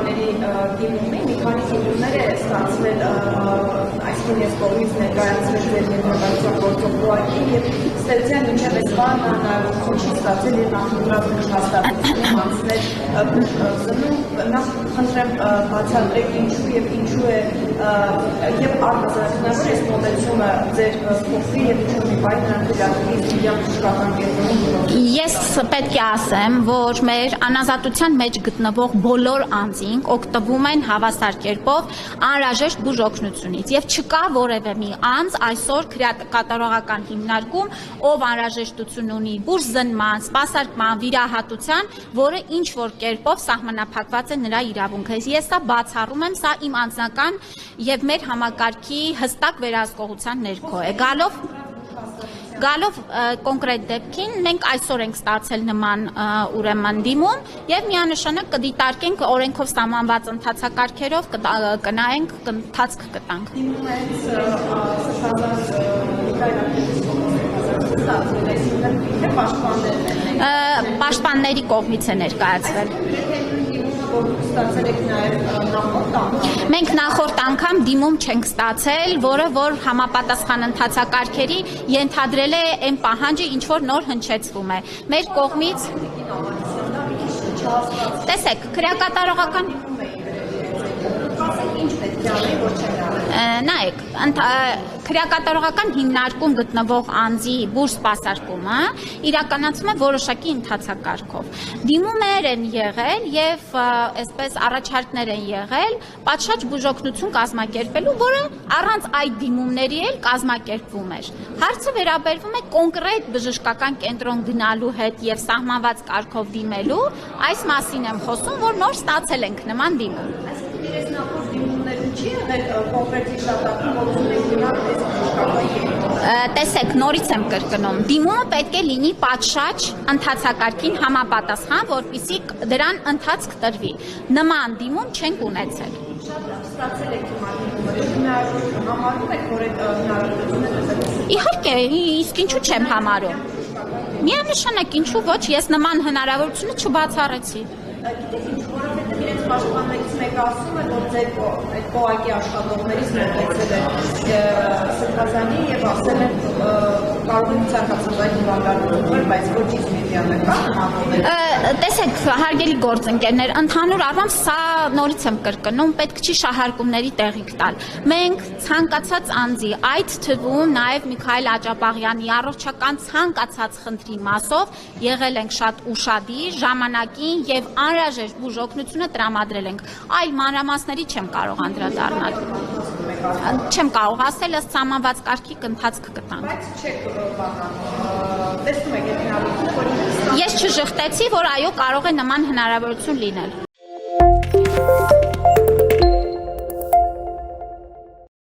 կանոնների դիմումի մի քանի դիմումներ է ստացվել այսինքն ես կողմից ներկայացրել ձեր ներկայացության գործողուղակի եւ ստեցյան մինչեւ այս բանը հնարավորություն չի ստացել եւ նախընտրած հաստատությունում անցնել նախ խնդրեմ բացատրեք ինչու եւ ինչու է եւ արտազատնավոր այս մոտեցումը ձեր փոխվի եւ ինչու մի բայ նրանք դրակից իրական շրջան կենտրոնում Ես պետք է ասեմ, որ մեր անազատության մեջ գտնվող բոլոր անձինք օգտվում են հավասար կերպով անհրաժեշտ բուժօգնությունից եւ չկա որևէ մի անձ այսօր կատարողական հիմնարկում, ով անհրաժեշտություն ունի բուժզնման, սպասարկման, վիրահատության, որը ինչ որ կերպով սահմանափակված է նրա իրավունքը։ Ես սա բացառում եմ, սա իմ անձնական եւ մեր համակարգի հստակ վերահսկողության ներքո է։ Գալով կոնկրետ դեպքին, մենք այսօր ենք ստացել նման ուրեմն դիմում եւ միանշանակ կդիտարկենք օրենքով սահմանված ընթացակարգերով կնայենք, ընթացք կտանք։ Պաշտպանների կողմից է ներկայացվել։ Մենք նախորդ անգամ դիմում չենք ստացել, որը որ համապատասխան ընթացակարգերի ենթադրել է այն պահանջը, ինչ որ նոր հնչեցվում է։ Մեր կողմից տեսեք, քրեակատարողական նայեք, քրեակատարողական հիմնարկում գտնվող անձի բուժ սպասարկումը իրականացվում է որոշակի ընթացակարգով։ Դիմումներ են եղել եւ այսպես առաջարկներ են եղել պատշաճ բուժօգնություն կազմակերպելու, որը առանց այդ դիմումների էլ կազմակերպվում էր։ Հարցը վերաբերվում է կոնկրետ բժշկական կենտրոն գնալու հետ եւ սահմանված կարգով դիմելու, այս մասին եմ խոսում, որ նոր ստացել ենք նման դիմում։ Ես նախորդ դիմումներում չի եղել կոնկրետ հիշատակում Տեսեք, նորից եմ կրկնում, դիմումը պետք է լինի պատշաճ ընթացակարգին համապատասխան, որպեսզի դրան ընթացք տրվի։ Նման դիմում չենք ունեցել։ Ստացել եք համարում եք, որ այդ հնարավորությունը Իհարկե, իսկ ինչու չեմ համարում։ Միանշանակ ինչու ոչ, ես նման հնարավորությունը չբացառեցի։ Գիտեք ինչ, որովհետև իրենց պաշտպաններից մեկը ասում է, որ ձեր այդ կողակի աշխատողներից մեկեցել է սրբազանի եւ ասել է կարող են ցանկացած հիվանդանոցներ, բայց ոչ իզմիդիանական։ Տեսեք, հարգելի գործընկերներ, ընդհանուր առմամբ սա նորից եմ կրկնում, պետք չի շահարկումների տեղիք տալ։ Մենք ցանկացած անձի, այդ թվում նաեւ Միքայել Աջապաղյանի առողջական ցանկացած խնդրի մասով եղել ենք շատ ուշադիր, ժամանակին եւ անհրաժեշտ բուժօգնությունը տրամադրել ենք։ Այլ մանրամասների չեմ կարող անդրադառնալ։ Չեմ կարող ասել, ըստ սահմանված կարգի ընթացք կտանք։ Բայց չեք տեսնում եք այդ հնարավորությունը, որ Ես չժխտեցի, որ այո կարող է նման հնարավորություն լինել։